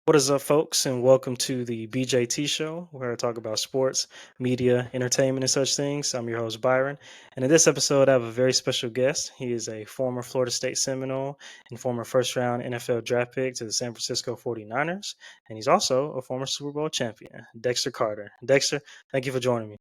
What is up, folks, and welcome to the BJT show, where I talk about sports, media, entertainment, and such things. I'm your host, Byron. And in this episode, I have a very special guest. He is a former Florida State Seminole and former first round NFL draft pick to the San Francisco 49ers. And he's also a former Super Bowl champion, Dexter Carter. Dexter, thank you for joining me.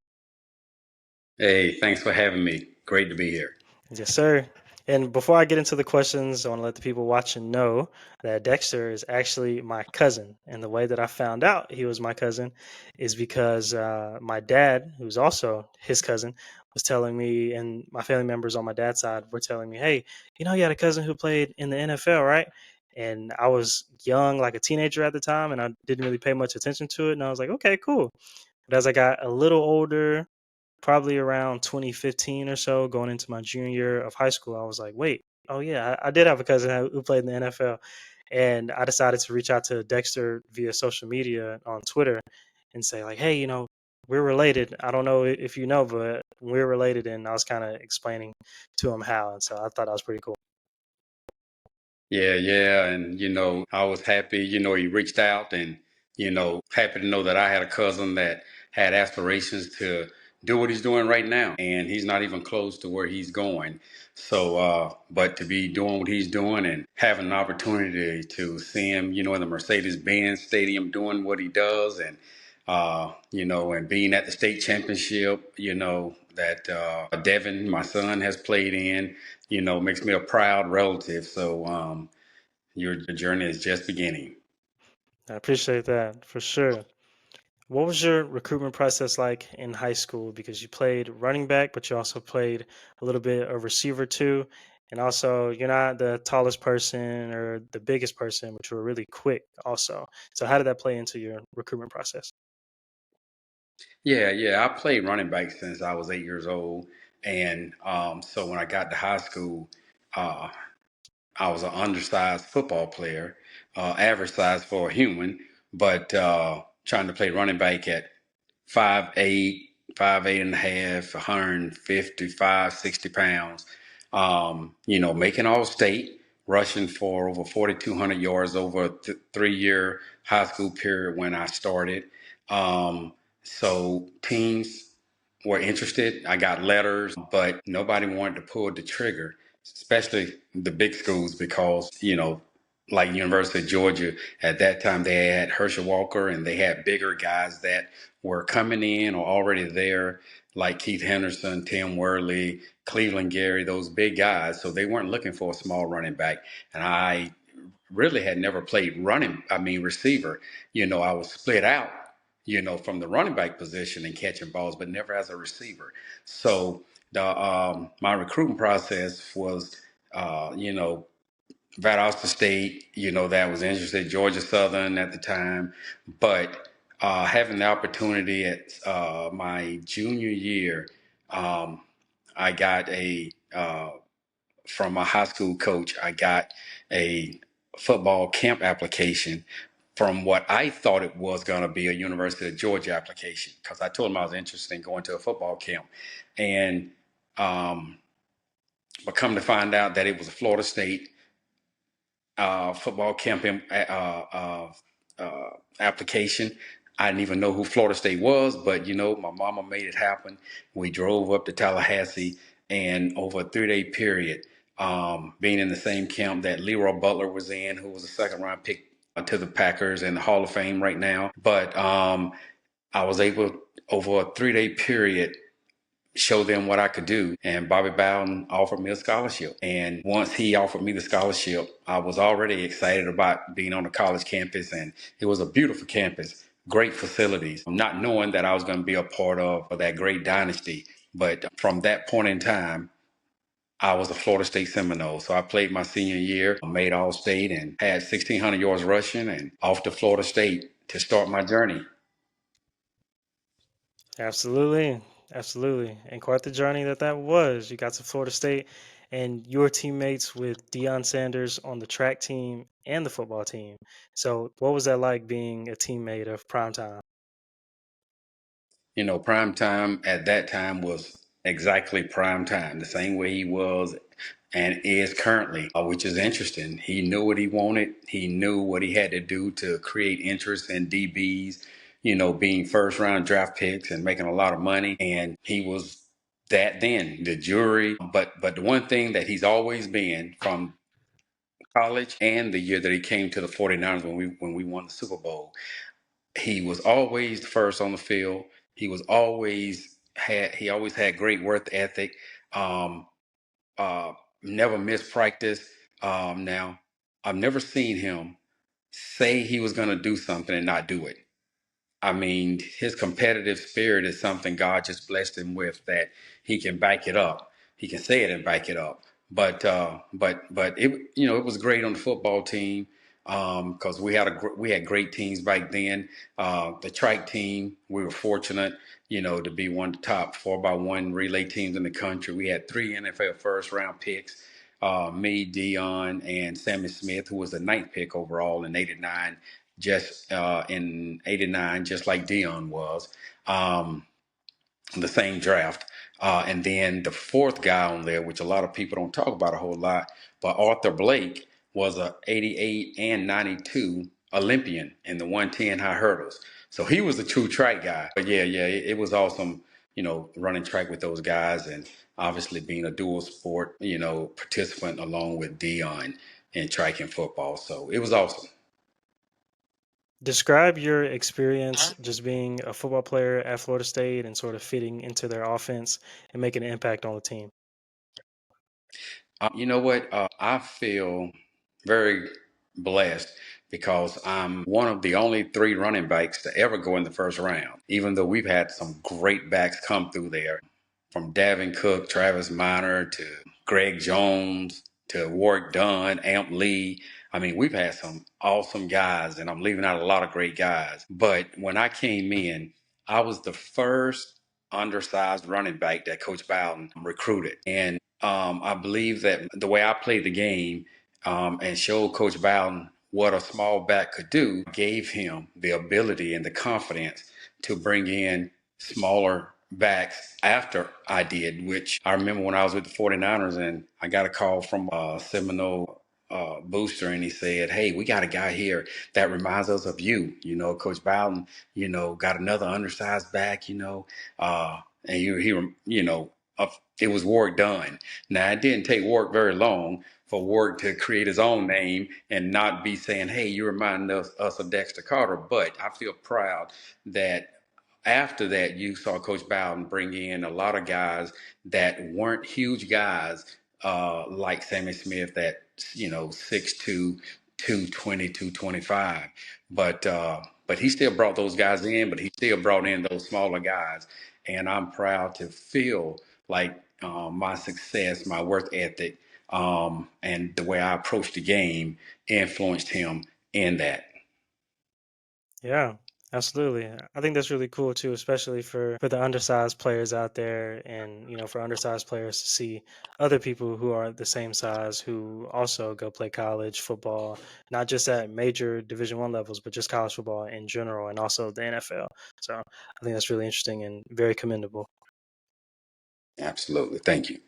Hey, thanks for having me. Great to be here. Yes, sir. And before I get into the questions, I want to let the people watching know that Dexter is actually my cousin. And the way that I found out he was my cousin is because my dad, who's also his cousin, was telling me, and my family members on my dad's side were telling me, hey, you had a cousin who played in the NFL, right? And I was young, like a teenager at the time, and I didn't really pay much attention to it. And I was like, okay, cool. But as I got a little older, probably around 2015 or so, going into my junior year of high school, I was like, wait, oh yeah, I did have a cousin who played in the NFL. And I decided to reach out to Dexter via social media on Twitter and say, like, hey, we're related. I don't know if you know, but we're related. And I was kind of explaining to him how. And so I thought that was pretty cool. Yeah. And, I was happy, he reached out and, happy to know that I had a cousin that had aspirations to do what he's doing right now. And he's not even close to where he's going. So, but to be doing what he's doing and having an opportunity to see him, in the Mercedes-Benz Stadium doing what he does and being at the state championship, that Devin, my son, has played in, makes me a proud relative. So your journey is just beginning. I appreciate that for sure. What was your recruitment process like in high school? Because you played running back, but you also played a little bit of receiver too. And also, you're not the tallest person or the biggest person, but you were really quick also. So, how did that play into your recruitment process? Yeah. I played running back since I was 8 years old. And so when I got to high school, uh, I was an undersized football player, average size for a human, but trying to play running back at 5'8", 5'8.5", 155, 60 pounds. Making all state, rushing for over 4,200 yards over a 3-year high school period when I started. So teams were interested. I got letters, but nobody wanted to pull the trigger, especially the big schools, because, like University of Georgia, at that time they had Herschel Walker and they had bigger guys that were coming in or already there, like Keith Henderson, Tim Worley, Cleveland Gary, those big guys. So they weren't looking for a small running back. And I really had never played receiver. I was split out, from the running back position and catching balls, but never as a receiver. So my recruiting process was, Valdosta State, that was interested, Georgia Southern at the time, but having the opportunity at my junior year, um, I got from my high school coach, I got a football camp application from what I thought it was going to be a University of Georgia application, because I told him I was interested in going to a football camp. And, but come to find out that it was a Florida State football camp application. I didn't even know who Florida State was, but my mama made it happen. We drove up to Tallahassee, and over a 3-day period, being in the same camp that Leroy Butler was in, who was a second round pick to the Packers and the Hall of Fame right now. But I was able, over a 3-day period, show them what I could do. And Bobby Bowden offered me a scholarship. And once he offered me the scholarship, I was already excited about being on a college campus. And it was a beautiful campus, great facilities, not knowing that I was going to be a part of that great dynasty. But from that point in time, I was a Florida State Seminole. So I played my senior year, made All State, and had 1,600 yards rushing, and off to Florida State to start my journey. Absolutely. Absolutely. And quite the journey that was. You got to Florida State and you were teammates with Deion Sanders on the track team and the football team. So, what was that like being a teammate of Primetime? Prime time at that time was exactly prime time, the same way he was and is currently, which is interesting. He knew what he wanted. He knew what he had to do to create interest in DBs, being first round draft picks and making a lot of money. And he was that then, the jury. But the one thing that he's always been from college and the year that he came to the 49ers when we won the Super Bowl, he was always first on the field. He always had great work ethic. Um, uh, Never missed practice. Now, I've never seen him say he was going to do something and not do it. I mean, his competitive spirit is something God just blessed him with, that he can back it up. He can say it and back it up. But it it was great on the football team, because we had great teams back then. The trike team, we were fortunate, to be one of the top 4x1 relay teams in the country. We had three NFL first round picks. Me, Deion, and Sammy Smith, who was the ninth pick overall in '89, just in '89, just like Deion was, the same draft. And then the fourth guy on there, which a lot of people don't talk about a whole lot, but Arthur Blake was a '88 and '92 Olympian in the 110 high hurdles. So he was a true track guy. But yeah, it was awesome, running track with those guys, and obviously being a dual sport, participant along with Dion in track and football. So it was awesome. Describe your experience just being a football player at Florida State and sort of fitting into their offense and making an impact on the team. You know what? I feel very blessed because I'm one of the only three running backs to ever go in the first round, even though we've had some great backs come through there, from Davin Cook, Travis Minor, to Greg Jones, to Warwick Dunn, Amp Lee. I mean, we've had some awesome guys, and I'm leaving out a lot of great guys. But when I came in, I was the first undersized running back that Coach Bowden recruited. And I believe that the way I played the game, and showed Coach Bowden what a small back could do, gave him the ability and the confidence to bring in smaller backs after I did, which I remember when I was with the 49ers and I got a call from a Seminole booster, and he said, "Hey, we got a guy here that reminds us of you. Coach Bowden, got another undersized back, and it was work done." Now, it didn't take work very long for Ward to create his own name and not be saying, "Hey, you remind us of Dexter Carter." But I feel proud that after that, you saw Coach Bowden bring in a lot of guys that weren't huge guys, like Sammy Smith, that 6'2", 220, 225. But he still brought those guys in, but he still brought in those smaller guys. And I'm proud to feel like my success, my work ethic, and the way I approached the game influenced him in that. Yeah, absolutely. I think that's really cool too, especially for the undersized players out there, and for undersized players to see other people who are the same size who also go play college football, not just at major Division 1 levels, but just college football in general, and also the NFL. So I think that's really interesting and very commendable. Absolutely. Thank you.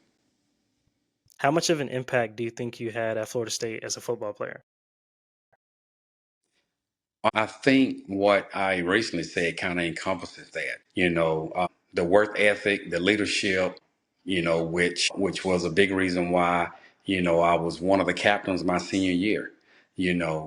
How much of an impact do you think you had at Florida State as a football player? I think what I recently said kind of encompasses that. The work ethic, the leadership, which was a big reason why, I was one of the captains my senior year.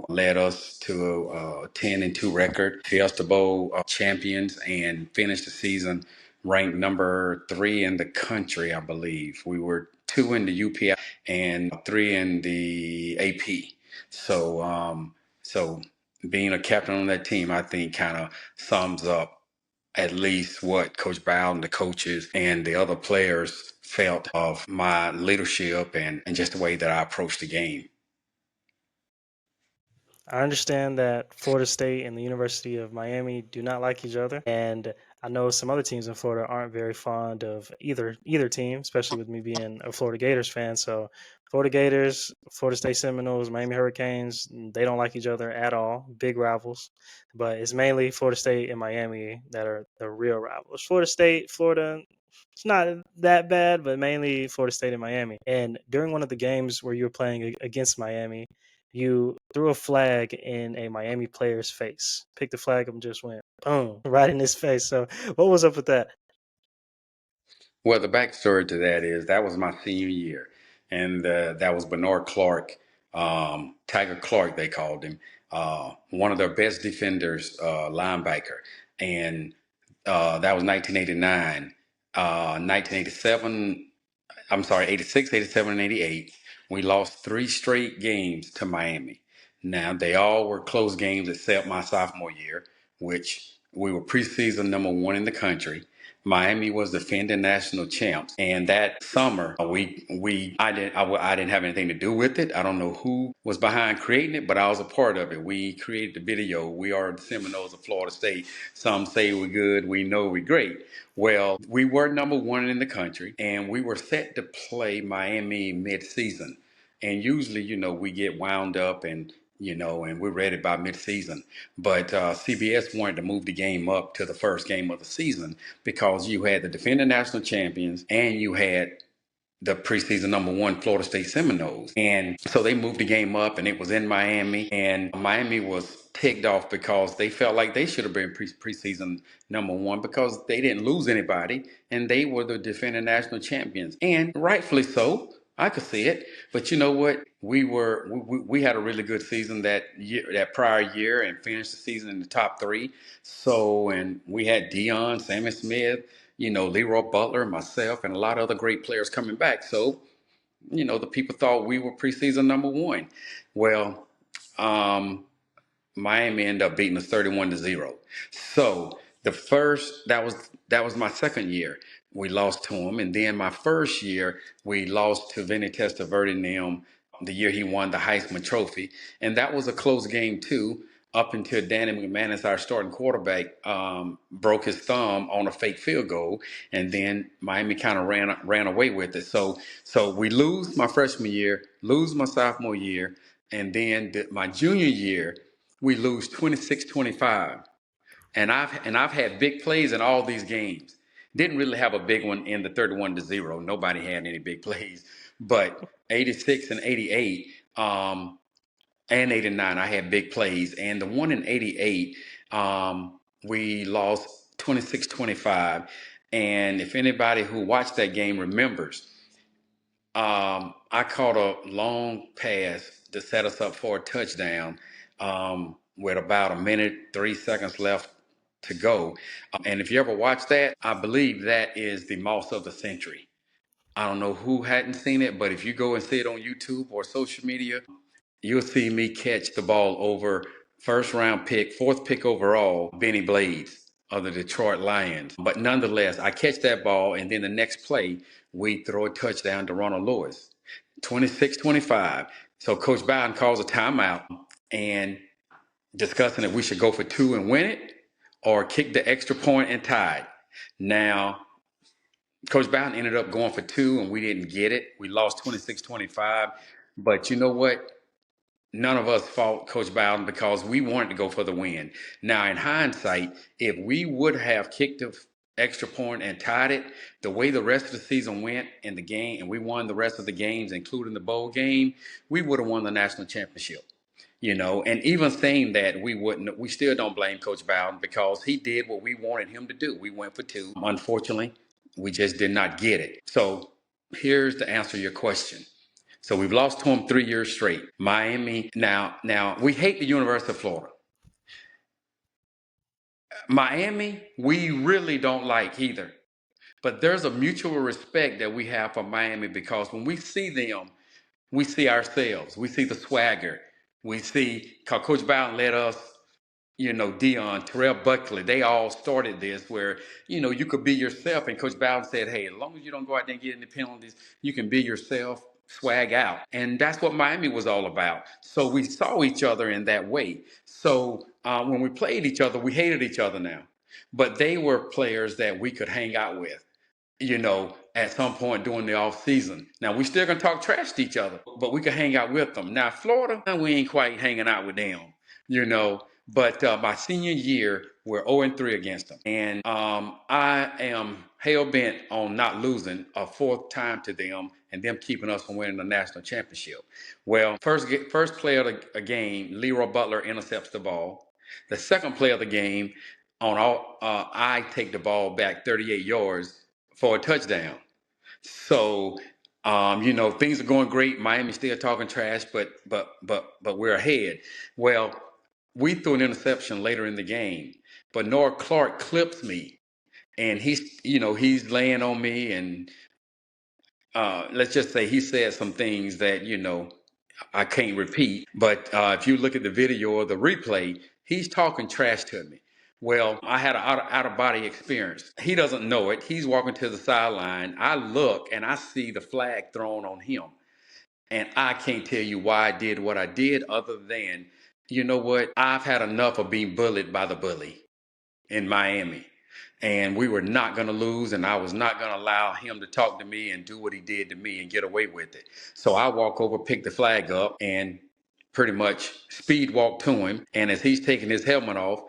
Led us to a 10-2 record, Fiesta Bowl champions, and finished the season ranked number 3 in the country, I believe. We were 2 in the UPI and 3 in the AP. So being a captain on that team, I think kind of sums up at least what Coach Bowden, the coaches, and the other players felt of my leadership and just the way that I approached the game. I understand that Florida State and the University of Miami do not like each other, and I know some other teams in Florida aren't very fond of either team, especially with me being a Florida Gators fan. So, Florida Gators, Florida State Seminoles, Miami Hurricanes, they don't like each other at all. Big rivals, but it's mainly Florida State and Miami that are the real rivals. Florida State, Florida. It's not that bad, but mainly Florida State and Miami. And during one of the games where you were playing against Miami, you threw a flag in a Miami player's face. Picked the flag up and just went boom right in his face. So what was up with that? Well, the backstory to that is that was my senior year, and that was Bernard Clark, Tiger Clark, they called him, one of their best defenders, linebacker, and that was 1989. 1987, I'm sorry, 86, 87, and 88. We lost three straight games to Miami. Now, they all were close games except my sophomore year, which we were preseason number one in the country. Miami was defending national champs, and that summer I didn't have anything to do with it. I don't know who was behind creating it, but I was a part of it. We created the video. We are the Seminoles of Florida State. Some say we're good. We know we're great. Well, we were number one in the country, and we were set to play Miami mid-season. And usually, we get wound up and we're ready by mid-season. But CBS wanted to move the game up to the first game of the season because you had the defending national champions and you had the preseason number one Florida State Seminoles. And so they moved the game up and it was in Miami. And Miami was ticked off because they felt like they should have been preseason number one because they didn't lose anybody and they were the defending national champions. And rightfully so. I could see it. But you know what? We had a really good season that year, that prior year, and finished the season in the top three. So, and we had Deion, Sammy Smith, Leroy Butler, myself, and a lot of other great players coming back. So, the people thought we were preseason number one. Well, um, Miami ended up beating us 31-0. So that was my second year. We lost to him, and then my first year we lost to Vinny Testaverde and them the year he won the Heisman Trophy, and that was a close game too. Up until Danny McManus, our starting quarterback, broke his thumb on a fake field goal, and then Miami kind of ran away with it. So we lose my freshman year, lose my sophomore year, and then my junior year we lose 26-25. And I've had big plays in all these games. Didn't really have a big one in the 31-0. Nobody had any big plays. But 86 and 88 and 89, I had big plays. And the one in 88, we lost 26-25. And if anybody who watched that game remembers, I caught a long pass to set us up for a touchdown with about a minute, 3 seconds left to go. And if you ever watch that, I believe that is the moss of the century. I don't know who hadn't seen it, but if you go and see it on YouTube or social media, you'll see me catch the ball over first round pick, fourth pick overall, Benny Blades of the Detroit Lions. But nonetheless, I catch that ball, and then the next play, we throw a touchdown to Ronald Lewis, 26-25. So Coach Bowden calls a timeout and discussing if we should go for two and win it or kick the extra point and tie it. Now, Coach Bowden ended up going for two, and we didn't get it. We lost 26-25. But you know what? None of us fault Coach Bowden because we wanted to go for the win. Now, in hindsight, if we would have kicked the extra point and tied it, the way the rest of the season went in the game, and we won the rest of the games, including the bowl game, we would have won the national championship. And even saying that, we still don't blame Coach Bowden because he did what we wanted him to do. We went for two. Unfortunately, we just did not get it. So here's the answer to your question. So we've lost to them 3 years straight. Miami. Now we hate the University of Florida. Miami, we really don't like either. But there's a mutual respect that we have for Miami because when we see them, we see ourselves. We see the swagger. We see, because Coach Bowden led us, Deion, Terrell Buckley, they all started this where, you could be yourself. And Coach Bowden said, hey, as long as you don't go out there and get any penalties, you can be yourself, swag out. And that's what Miami was all about. So we saw each other in that way. So when we played each other, we hated each other now. But they were players that we could hang out with, at some point during the off season. Now we still gonna talk trash to each other, but we could hang out with them. Now Florida, we ain't quite hanging out with them, you know. But my senior year, we're 0-3 against them, and I am hell bent on not losing a fourth time to them and them keeping us from winning the national championship. Well, first play of the game, Leroy Butler intercepts the ball. The second play of the game, I take the ball back 38 yards for a touchdown. So, things are going great. Miami's still talking trash, but we're ahead. Well, we threw an interception later in the game, but Noah Clark clips me, and he's laying on me, and let's just say he said some things that I can't repeat. But if you look at the video or the replay, he's talking trash to me. Well, I had an out of body experience. He doesn't know it. He's walking to the sideline. I look and I see the flag thrown on him. And I can't tell you why I did what I did, other than, you know what? I've had enough of being bullied by the bully in Miami. And we were not going to lose, and I was not going to allow him to talk to me and do what he did to me and get away with it. So I walk over, pick the flag up, and pretty much speed walk to him. And as he's taking his helmet off,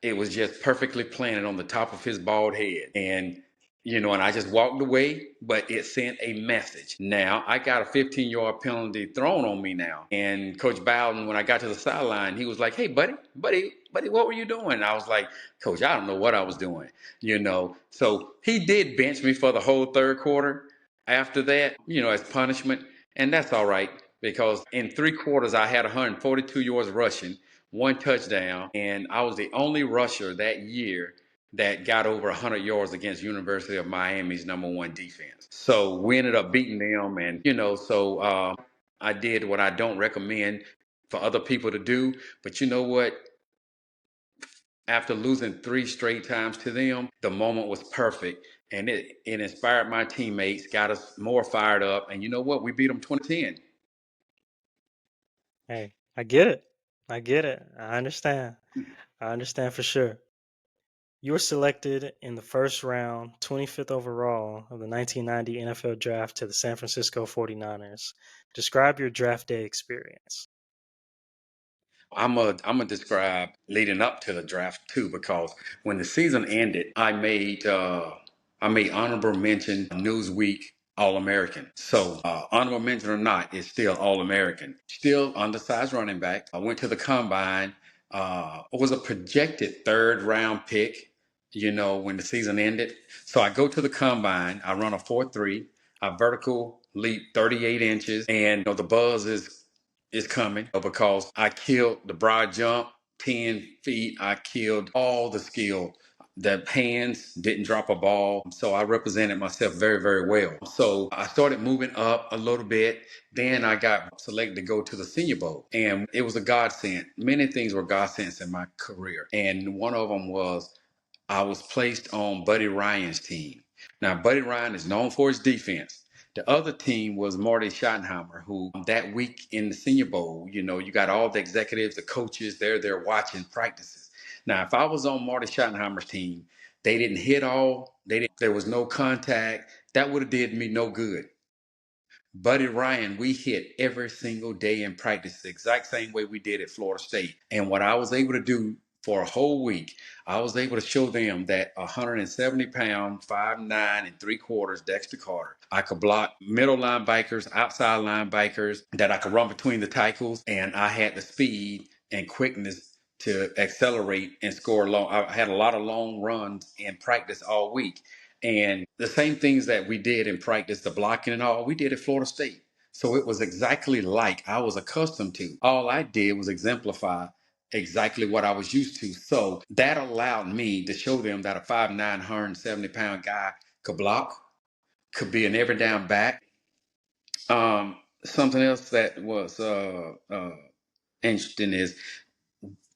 it was just perfectly planted on the top of his bald head. And I just walked away, but it sent a message. Now, I got a 15-yard penalty thrown on me now. And Coach Bowden, when I got to the sideline, he was like, "Hey, buddy, what were you doing?" And I was like, "Coach, I don't know what I was doing. So he did bench me for the whole third quarter after that, as punishment. And that's all right, because in 3 quarters, I had 142 yards rushing, one touchdown, and I was the only rusher that year that got over 100 yards against University of Miami's #1 defense. So we ended up beating them, and I did what I don't recommend for other people to do. But you know what? After losing 3 straight times to them, the moment was perfect, and it inspired my teammates, got us more fired up, and you know what? We beat them 20-10. Hey, I get it. I get it. I understand. I understand for sure. You were selected in the first round, 25th overall of the 1990 NFL draft to the San Francisco 49ers. Describe your draft day experience. I'm gonna describe leading up to the draft too, because when the season ended, I made honorable mention Newsweek All American. So honorable mention or not, it's still All American. Still undersized running back. I went to the combine. Was a projected third round pick. When the season ended. So I go to the combine. I run a 4.3. I vertical leap 38 inches, and the buzz is coming because I killed the broad jump 10 feet. I killed all the skill. The hands didn't drop a ball. So I represented myself very, very well. So I started moving up a little bit. Then I got selected to go to the Senior Bowl. And it was a godsend. Many things were godsends in my career. And one of them was I was placed on Buddy Ryan's team. Now, Buddy Ryan is known for his defense. The other team was Marty Schottenheimer, who that week in the Senior Bowl, you got all the executives, the coaches, they're there watching practices. Now, if I was on Marty Schottenheimer's team, they didn't hit all, there was no contact. That would have did me no good. Buddy Ryan, we hit every single day in practice, the exact same way we did at Florida State. And what I was able to do for a whole week, I was able to show them that 170-pound, 5'9 3/4 Dexter Carter. I could block middle linebackers, outside linebackers, that I could run between the tackles, and I had the speed and quickness to accelerate and score long. I had a lot of long runs in practice all week. And the same things that we did in practice, the blocking and all, we did at Florida State. So it was exactly like I was accustomed to. All I did was exemplify exactly what I was used to. So that allowed me to show them that a 5'9", 170-pound guy could block, could be an every down back. Something else that was interesting is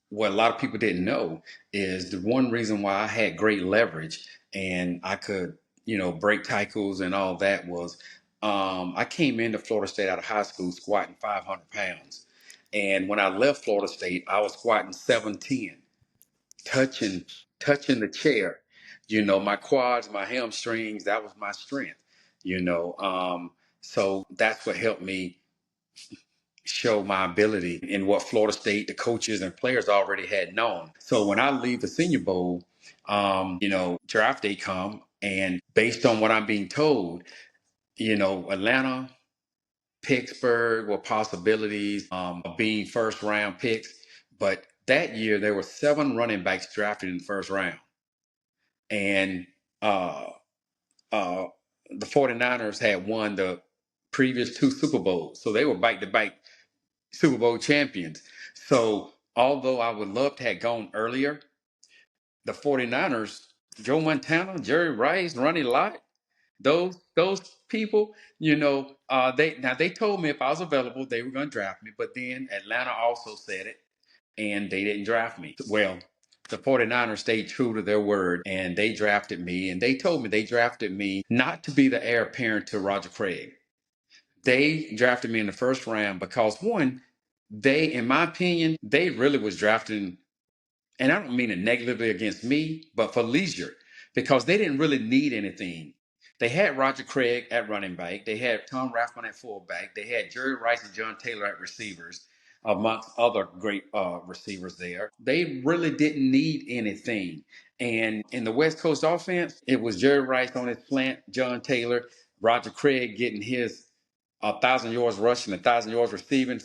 what a lot of people didn't know is the one reason why I had great leverage and I could, break tackles and all that was I came into Florida State out of high school squatting 500 pounds. And when I left Florida State, I was squatting 710, touching, touching the chair. My quads, my hamstrings, that was my strength, you know. So that's what helped me show my ability in what Florida State, the coaches and players already had known. So when I leave the Senior Bowl, draft day come And based on what I'm being told, Atlanta, Pittsburgh were possibilities of being first round picks. But that year, there were 7 running backs drafted in the first round. And uh, uh, the 49ers had won the previous 2 Super Bowls. So they were back to back Super Bowl champions. So although I would love to have gone earlier, the 49ers, Joe Montana, Jerry Rice, Ronnie Lott, those people, they told me if I was available, they were going to draft me. But then Atlanta also said it, and they didn't draft me. Well, the 49ers stayed true to their word, and they drafted me. And they told me they drafted me not to be the heir apparent to Roger Craig. They drafted me in the first round because one, they, in my opinion, they really was drafting, and I don't mean it negatively against me, but for leisure, because they didn't really need anything. They had Roger Craig at running back. They had Tom Rathman at fullback. They had Jerry Rice and John Taylor at receivers, amongst other great receivers there. They really didn't need anything. And in the West Coast offense, it was Jerry Rice on his slant, John Taylor, Roger Craig getting his 1,000 yards rushing, 1,000 yards receiving.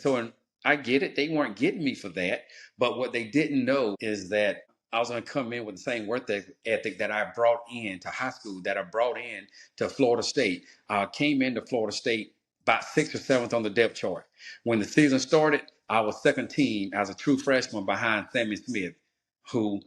I get it. They weren't getting me for that. But what they didn't know is that I was going to come in with the same work ethic that I brought in to high school, that I brought in to Florida State. I came into Florida State about 6th or 7th on the depth chart. When the season started, I was second team as a true freshman behind Sammy Smith, who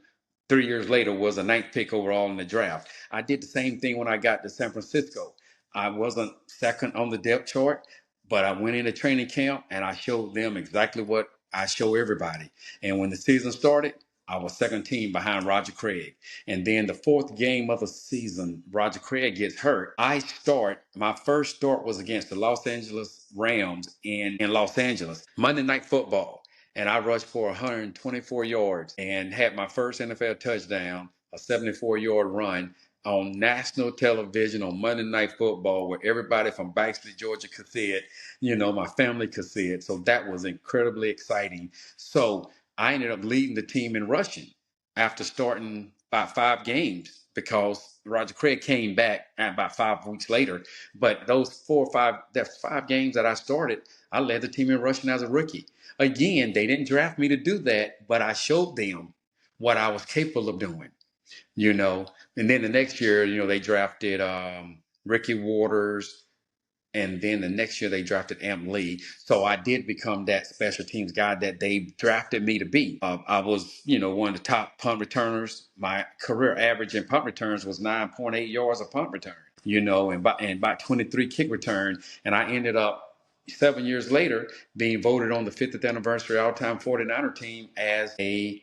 3 years later was a ninth pick overall in the draft. I did the same thing when I got to San Francisco. I wasn't second on the depth chart, but I went into training camp and I showed them exactly what I show everybody. And when the season started, I was second team behind Roger Craig. And then the 4th game of the season, Roger Craig gets hurt. My first start was against the Los Angeles Rams in Los Angeles, Monday Night Football. And I rushed for 124 yards and had my first NFL touchdown, a 74-yard run on national television on Monday Night Football, where everybody from Baxter, Georgia could see it. My family could see it. So that was incredibly exciting. So I ended up leading the team in rushing after starting about 5 games because Roger Craig came back about 5 weeks later. But that's 5 games that I started, I led the team in rushing as a rookie. Again, they didn't draft me to do that, but I showed them what I was capable of doing you know. And then the next year, they drafted Ricky Waters, and then the next year they drafted Am Lee. So I did become that special teams guy that they drafted me to be. I was, one of the top punt returners. My career average in punt returns was 9.8 yards a punt return, and about 23 kick returns. And I ended up 7 years later being voted on the 50th anniversary all-time 49er team as a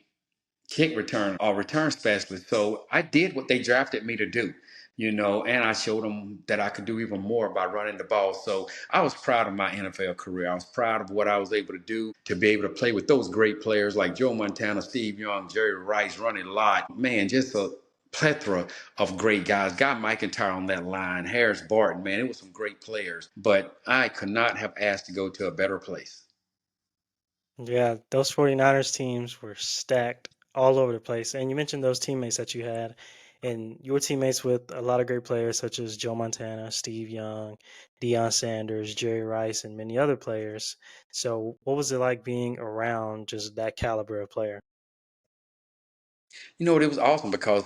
kick return or return specialist. So I did what they drafted me to do, and I showed them that I could do even more by running the ball. So I was proud of my NFL career. I was proud of what I was able to do to be able to play with those great players like Joe Montana, Steve Young, Jerry Rice, Ronnie Lott. Man, just a plethora of great guys. Got McIntyre on that line, Harris Barton, man, it was some great players. But I could not have asked to go to a better place. Yeah, those 49ers teams were stacked all over the place. And you mentioned those teammates that you had, and you were teammates with a lot of great players such as Joe Montana, Steve Young, Deion Sanders, Jerry Rice, and many other players. So, what was it like being around just that caliber of player? It was awesome because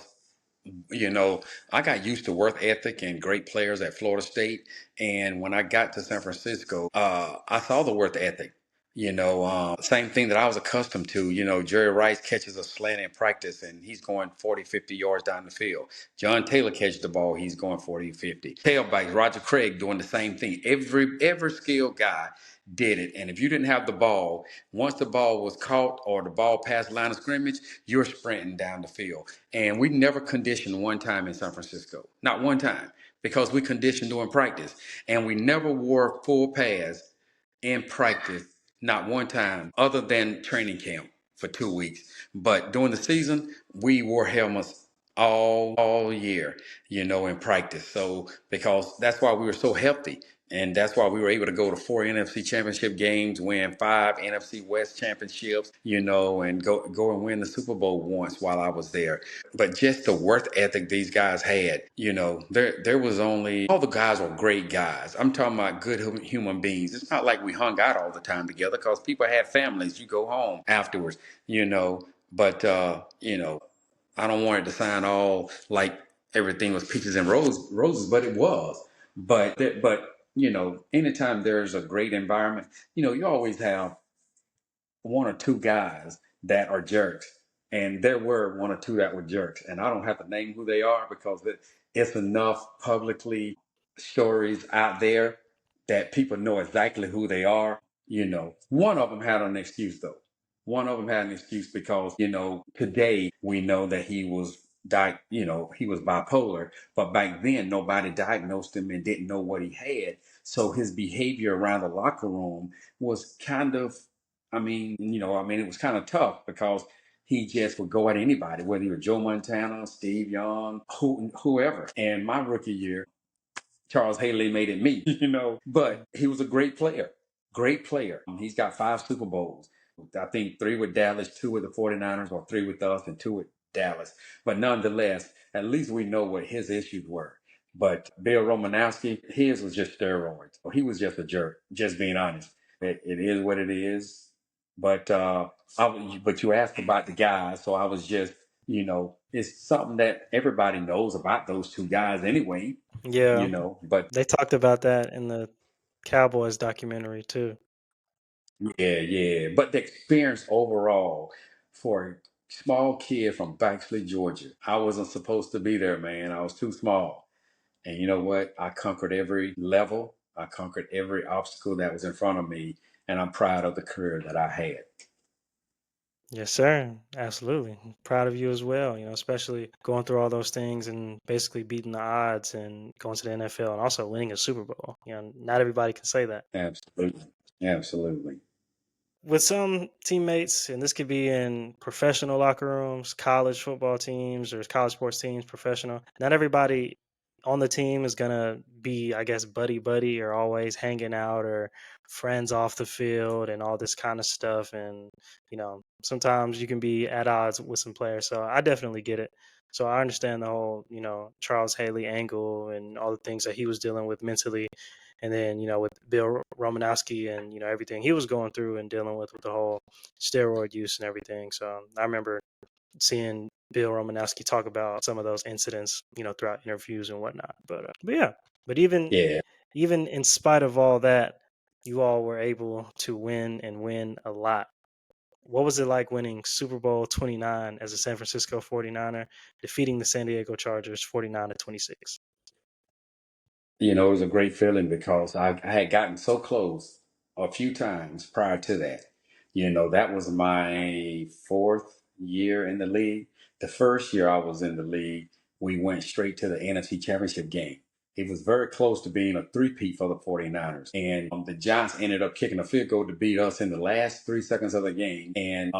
you know, I got used to work ethic and great players at Florida State. And when I got to San Francisco, I saw the work ethic. Same thing that I was accustomed to. Jerry Rice catches a slant in practice and he's going 40, 50 yards down the field. John Taylor catches the ball, he's going 40, 50. Tailbacks, Roger Craig doing the same thing. Every skilled guy did it. And if you didn't have the ball, once the ball was caught or the ball passed line of scrimmage, you're sprinting down the field. And we never conditioned one time in San Francisco. Not one time. Because we conditioned during practice. And we never wore full pads in practice, not one time, other than training camp for 2 weeks. But during the season, we wore helmets all year, in practice. So because that's why we were so healthy. And that's why we were able to go to 4 NFC championship games, win 5 NFC West championships, and go and win the Super Bowl once while I was there. But just the work ethic these guys had, there was only all the guys were great guys. I'm talking about good human beings. It's not like we hung out all the time together because people had families. You go home afterwards, But I don't want it to sound all like everything was peaches and roses, but it was. But anytime there's a great environment, you always have one or two guys that are jerks. And there were one or two that were jerks. And I don't have to name who they are because it's enough publicly stories out there that people know exactly who they are. One of them had an excuse though. One of them had an excuse because, today we know that he was bipolar, but back then nobody diagnosed him and didn't know what he had. So his behavior around the locker room was kind of it was kind of tough because he just would go at anybody, whether he was Joe Montana, Steve Young, whoever. And my rookie year, Charles Haley made it me, but he was a great player. Great player. He's got 5 Super Bowls. I think 3 with Dallas, 2 with the 49ers, or 3 with us, and 2 with Dallas. But nonetheless, at least we know what his issues were. But Bill Romanowski, his was just steroids. He was just a jerk, just being honest. It is what it is. But but you asked about the guys, so I was just, it's something that everybody knows about those two guys anyway, Yeah, but they talked about that in the Cowboys documentary too. yeah, yeah. But the experience overall for a small kid from Baxley, Georgia, I wasn't supposed to be there, man. I was too small. And you know what? I conquered every level. I conquered every obstacle that was in front of me. And I'm proud of the career that I had. Yes, sir. Absolutely. Proud of you as well, especially going through all those things and basically beating the odds and going to the NFL and also winning a Super Bowl. Not everybody can say that. Absolutely. Absolutely. With some teammates, and this could be in professional locker rooms, college football teams, or college sports teams, professional, not everybody on the team is going to be, I guess, buddy buddy or always hanging out or friends off the field and all this kind of stuff. And, sometimes you can be at odds with some players. So I definitely get it. So I understand the whole, Charles Haley angle and all the things that he was dealing with mentally, and then with Bill Romanowski and everything he was going through and dealing with the whole steroid use and everything. So I remember seeing Bill Romanowski talk about some of those incidents, throughout interviews and whatnot. But yeah, but Yeah. even in spite of all that, you all were able to win and win a lot. What was it like winning Super Bowl 29 as a San Francisco 49er, defeating the San Diego Chargers 49-26? It was a great feeling because I had gotten so close a few times prior to that. That was my 4th year in the league. The first year I was in the league, we went straight to the NFC Championship game. It was very close to being a three-peat for the 49ers. And the Giants ended up kicking a field goal to beat us in the last 3 seconds of the game. And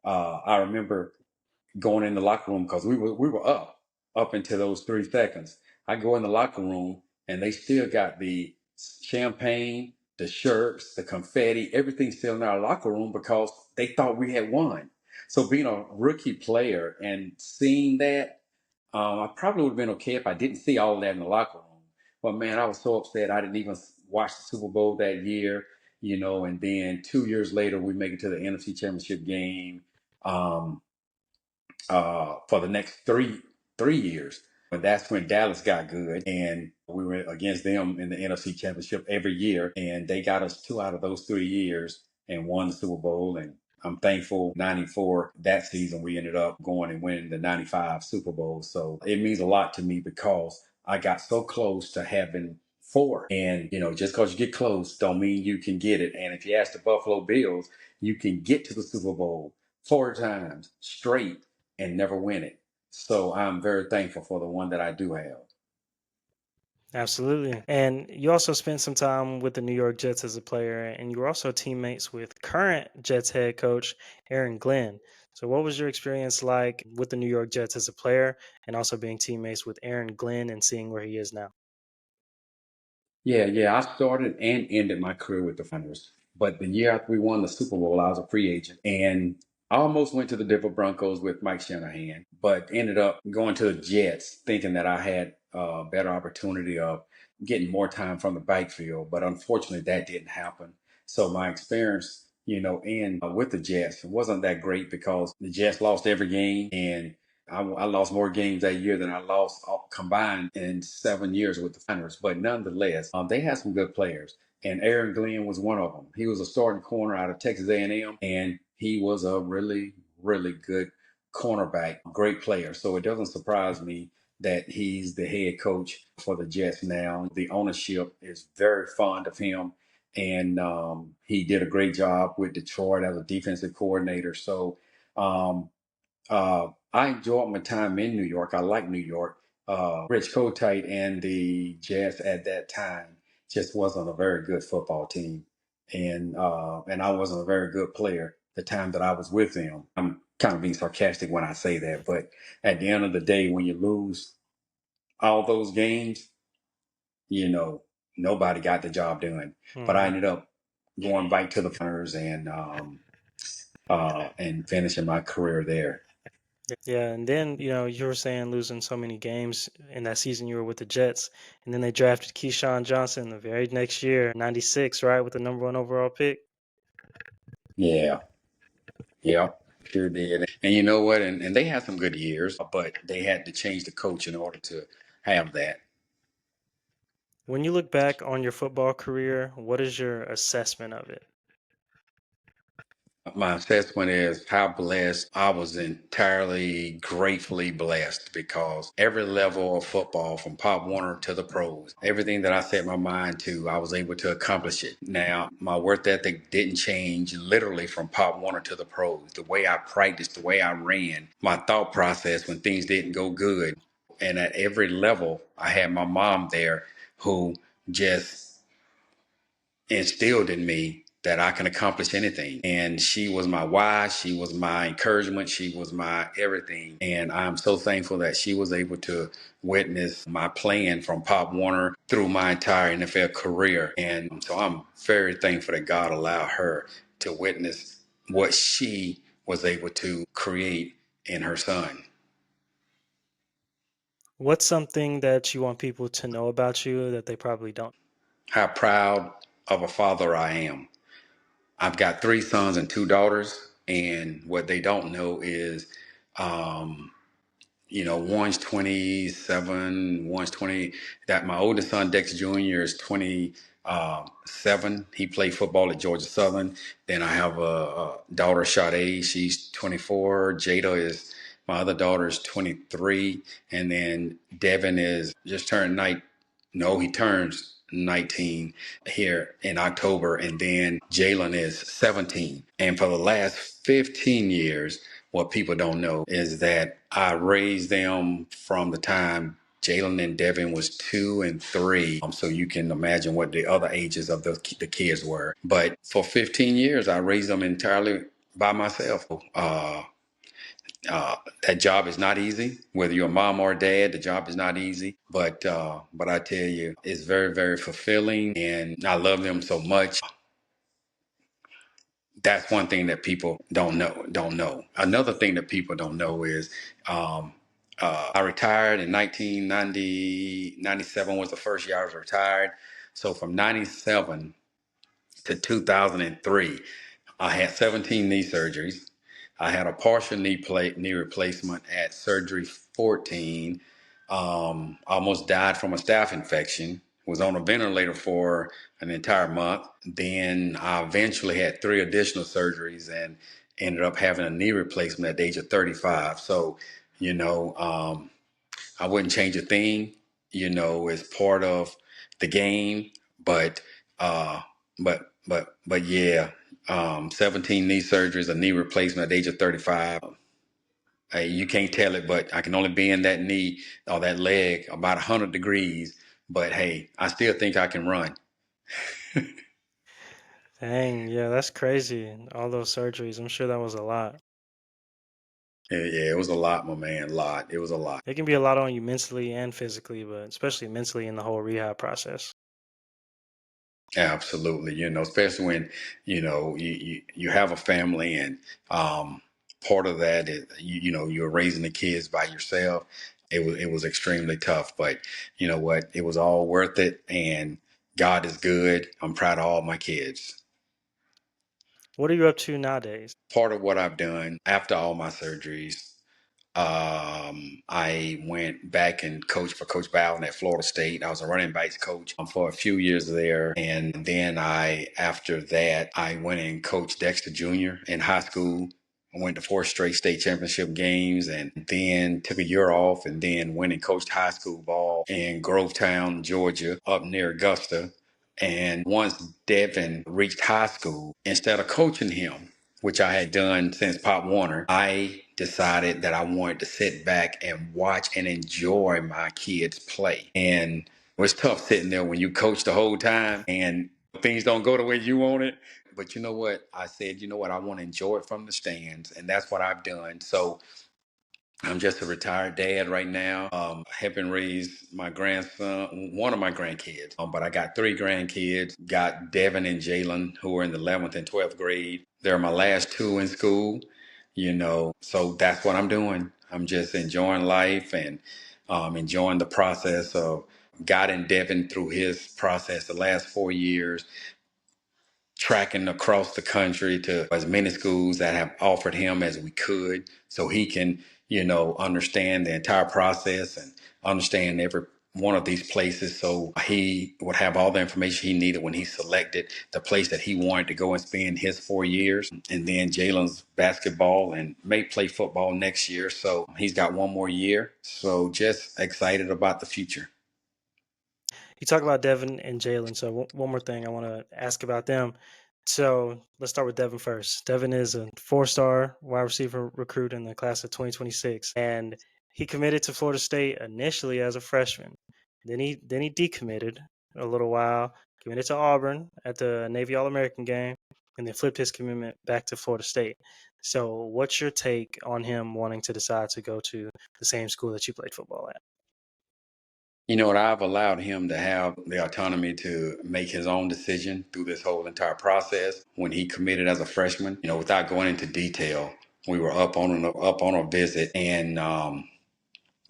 I remember going in the locker room because we were up until those 3 seconds. I go in the locker room and they still got the champagne, the shirts, the confetti, everything still in our locker room because they thought we had won. So being a rookie player and seeing that, I probably would have been okay if I didn't see all of that in the locker room. But man, I was so upset I didn't even watch the Super Bowl that year. And then 2 years later we make it to the NFC Championship game. For the next three years. And that's when Dallas got good, and we were against them in the NFC Championship every year, and they got us 2 out of those 3 years and won the Super Bowl. And I'm thankful. '94 that season we ended up going and winning the '95 Super Bowl. So it means a lot to me because I got so close to having four. And just because you get close, don't mean you can get it. And if you ask the Buffalo Bills, you can get to the Super Bowl 4 times straight and never win it. So I'm very thankful for the one that I do have. Absolutely. And you also spent some time with the New York Jets as a player, and you were also teammates with current Jets head coach Aaron Glenn. So, what was your experience like with the New York Jets as a player, and also being teammates with Aaron Glenn and seeing where he is now? Yeah, yeah. I started and ended my career with the Finals. But the year after we won the Super Bowl, I was a free agent. And I almost went to the Denver Broncos with Mike Shanahan, but ended up going to the Jets thinking that I had a better opportunity of getting more time from the backfield. But unfortunately, that didn't happen. So my experience, in with the Jets wasn't that great because the Jets lost every game and I lost more games that year than I lost all combined in 7 years with the Niners. But nonetheless, they had some good players, and Aaron Glenn was one of them. He was a starting corner out of Texas A&M, and he was a really, really good cornerback, great player. So it doesn't surprise me that he's the head coach for the Jets now. The ownership is very fond of him, and he did a great job with Detroit as a defensive coordinator. So. I enjoyed my time in New York. I like New York. Rich Kotite and the Jazz at that time just wasn't a very good football team, and I wasn't a very good player the time that I was with them. I'm kind of being sarcastic when I say that, but at the end of the day, when you lose all those games, you know nobody got the job done. But I Hmm. ended up going back to the Finers and finishing my career there. Yeah, and then you were saying losing so many games in that season you were with the Jets, and then they drafted Keyshawn Johnson the very next year, '96, right, with the number one overall pick. Yeah. Yeah, sure did. And you know what? And they had some good years, but they had to change the coach in order to have that. When you look back on your football career, what is your assessment of it? My assessment is how blessed I was, entirely gratefully blessed because every level of football from Pop Warner to the pros, everything that I set my mind to, I was able to accomplish it. Now, my work ethic didn't change literally from Pop Warner to the pros. The way I practiced, the way I ran, my thought process when things didn't go good. And at every level, I had my mom there who just instilled in me that I can accomplish anything. And she was my why, she was my encouragement, she was my everything. And I'm so thankful that she was able to witness my playing from Pop Warner through my entire NFL career. And so I'm very thankful that God allowed her to witness what she was able to create in her son. What's something that you want people to know about you that they probably don't? How proud of a father I am. I've got three sons and two daughters, and what they don't know is, um, one's 27, one's 20. That my oldest son, Dexter Jr., is 27. He played football at Georgia Southern. Then I have a daughter, Sade. She's 24. Jada is my other daughter is 23, and then Devin is just turned night. No, he turns 19 here in October, and then Jalen is 17. And for the last 15 years, what people don't know is that I raised them from the time Jalen and Devin was 2 and 3. So you can imagine what the other ages of the kids were. But for 15 years, I raised them entirely by myself. That job is not easy. Whether you're a mom or a dad, the job is not easy. But I tell you, it's very, very fulfilling, and I love them so much. That's one thing that people don't know. Don't know. Another thing that people don't know is um, I retired in 1990. 97 was the first year I was retired. So from 97 to 2003, I had 17 knee surgeries. I had a partial knee replacement at surgery 14. Almost died from a staph infection. Was on a ventilator for an entire month. Then I eventually had three additional surgeries and ended up having a knee replacement at the age of 35. So, you know, I wouldn't change a thing. As part of the game, but uh, but yeah, 17 knee surgeries, a knee replacement at the age of 35. Hey, you can't tell it, but I can only bend that knee or that leg about 100 degrees. But hey, I still think I can run. Dang, yeah, that's crazy. All those surgeries, I'm sure that was a lot. Yeah, it was a lot, my man. A lot. It was a lot. It can be a lot on you mentally and physically, but especially mentally in the whole rehab process. Absolutely. Especially when, you have a family and part of that is, you're raising the kids by yourself. It was extremely tough, but you know what? It was all worth it. And God is good. I'm proud of all my kids. What are you up to nowadays? Part of what I've done after all my surgeries, I went back and coached for Coach Bowden at Florida State. I was a running backs coach for a few years there. And then after that, I went and coached Dexter Jr. in high school. I went to 4 straight state championship games and then took a year off and then went and coached high school ball in Grovetown, Georgia, up near Augusta. And once Devin reached high school, instead of coaching him, which I had done since Pop Warner, I decided that I wanted to sit back and watch and enjoy my kids play. And it was tough sitting there when you coach the whole time and things don't go the way you want it. But you know what? I said, you know what? I want to enjoy it from the stands. And that's what I've done. So I'm just a retired dad right now, helping raise my grandson, one of my grandkids. But I got 3 grandkids. Got Devin and Jalen, who are in the 11th and 12th grade. They're my last 2 in school, So that's what I'm doing. I'm just enjoying life and enjoying the process of guiding Devin through his process the last 4 years, tracking across the country to as many schools that have offered him as we could so he can, understand the entire process and understand every one of these places so he would have all the information he needed when he selected the place that he wanted to go and spend his 4 years. And then Jalen's basketball and may play football next year. So he's got one more year. So just excited about the future. You talk about Devin and Jalen. So one more thing I want to ask about them. So let's start with Devin first. Devin is a 4-star wide receiver recruit in the class of 2026, and he committed to Florida State initially as a freshman. Then he decommitted a little while, committed to Auburn at the Navy All American game, and then flipped his commitment back to Florida State. So what's your take on him wanting to decide to go to the same school that you played football at? You know what? I've allowed him to have the autonomy to make his own decision through this whole entire process. When he committed as a freshman, without going into detail, we were up on a visit, and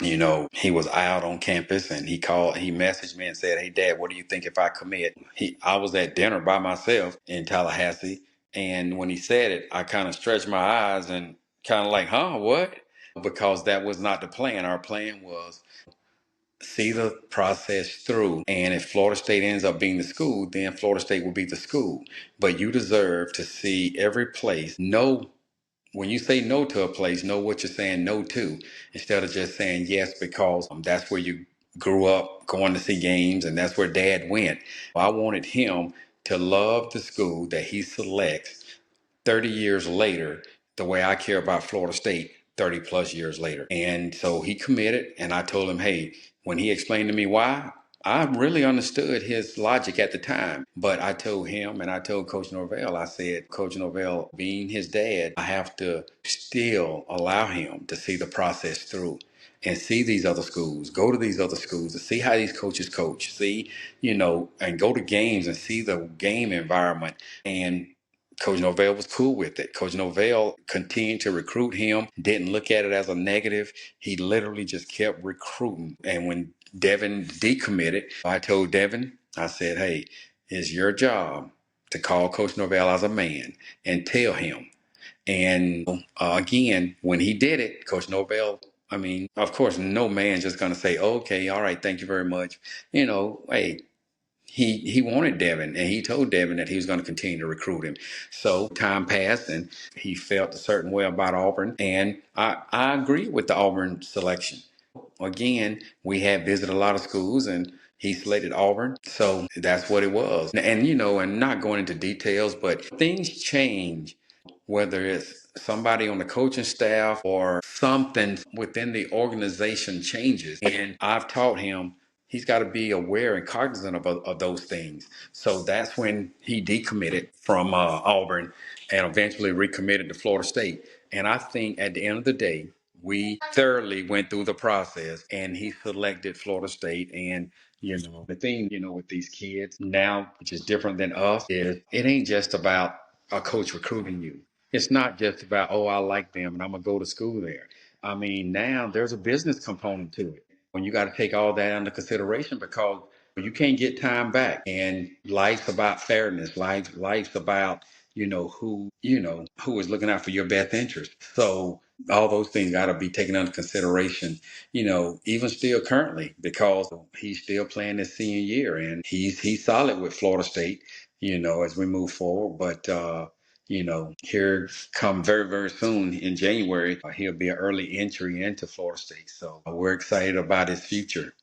he was out on campus, and he messaged me and said, "Hey, Dad, what do you think if I commit?" I was at dinner by myself in Tallahassee, and when he said it, I kind of stretched my eyes and kind of like, "Huh, what?" Because that was not the plan. Our plan was see the process through. And if Florida State ends up being the school, then Florida State will be the school. But you deserve to see every place. Know when you say no to a place, know what you're saying no to, instead of just saying yes because that's where you grew up going to see games and that's where Dad went. I wanted him to love the school that he selects 30 years later, the way I care about Florida State 30 plus years later. And so he committed, and I told him, hey, when he explained to me why, I really understood his logic at the time. But I told him and I told Coach Norvell, I said, Coach Norvell, being his dad, I have to still allow him to see the process through and see these other schools, go to these other schools to see how these coaches coach, see, and go to games and see the game environment. And Coach Norvell was cool with it. Coach Norvell continued to recruit him, didn't look at it as a negative. He literally just kept recruiting. And when Devin decommitted, I told Devin, I said, hey, it's your job to call Coach Norvell as a man and tell him. And again, when he did it, Coach Norvell, I mean, of course, no man's just going to say, okay, all right, thank you very much. Hey, he wanted Devin, and he told Devin that he was going to continue to recruit him. So time passed, and he felt a certain way about Auburn, and I agree with the Auburn selection. Again, we had visited a lot of schools, and he selected Auburn, so that's what it was. And and not going into details, but things change, whether it's somebody on the coaching staff or something within the organization changes. And I've taught him he's got to be aware and cognizant of those things. So that's when he decommitted from Auburn and eventually recommitted to Florida State. And I think at the end of the day, we thoroughly went through the process and he selected Florida State. And The thing, with these kids now, which is different than us, is it ain't just about a coach recruiting you. It's not just about, oh, I like them and I'm gonna go to school there. I mean, now there's a business component to it. When you got to take all that under consideration because you can't get time back. And life's about fairness. Life's about, who is looking out for your best interest. So all those things got to be taken under consideration, even still currently, because he's still playing his senior year and he's solid with Florida State, as we move forward. But here come very, very soon in January, he'll be an early entry into Florida State. So we're excited about his future.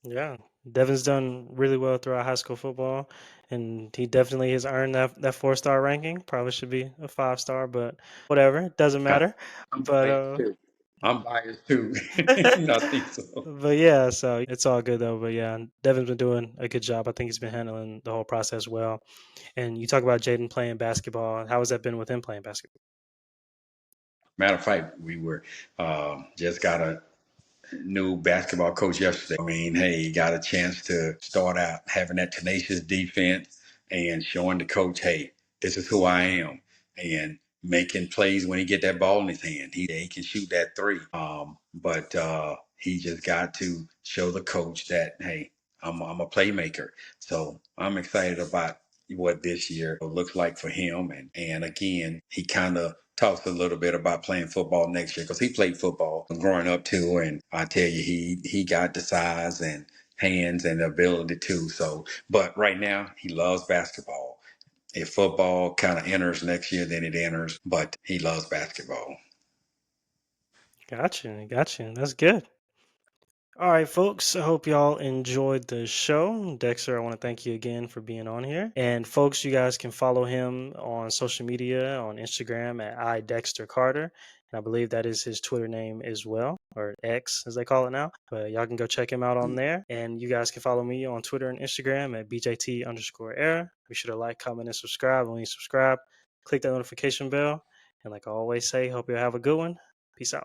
Yeah, Devin's done really well throughout high school football, and he definitely has earned that 4-star ranking. Probably should be a 5-star, but whatever, it doesn't matter. I'm But biased too. I'm biased too. I think so. but yeah, so it's all good though. But yeah, Devin's been doing a good job. I think he's been handling the whole process well. And you talk about Jaden playing basketball. How has that been with him playing basketball? Matter of fact, we were just got a new basketball coach yesterday. I mean, hey, he got a chance to start out having that tenacious defense and showing the coach, hey, this is who I am, and making plays when he get that ball in his hand. He can shoot that three. But he just got to show the coach that, hey, I'm a playmaker. So I'm excited about what this year looks like for him. And again, he kind of talks a little bit about playing football next year because he played football growing up too. And I tell you, he got the size and hands and the ability too. So, but right now he loves basketball. If football kind of enters next year, then it enters. But he loves basketball. Gotcha. That's good. All right, folks. I hope y'all enjoyed the show. Dexter, I want to thank you again for being on here. And folks, you guys can follow him on social media on Instagram at iDexterCarter. And I believe that is his Twitter name as well, or X as they call it now. But y'all can go check him out on there. And you guys can follow me on Twitter and Instagram at BJT_era. Be sure to like, comment, and subscribe. When you subscribe, click that notification bell. And like I always say, hope you have a good one. Peace out.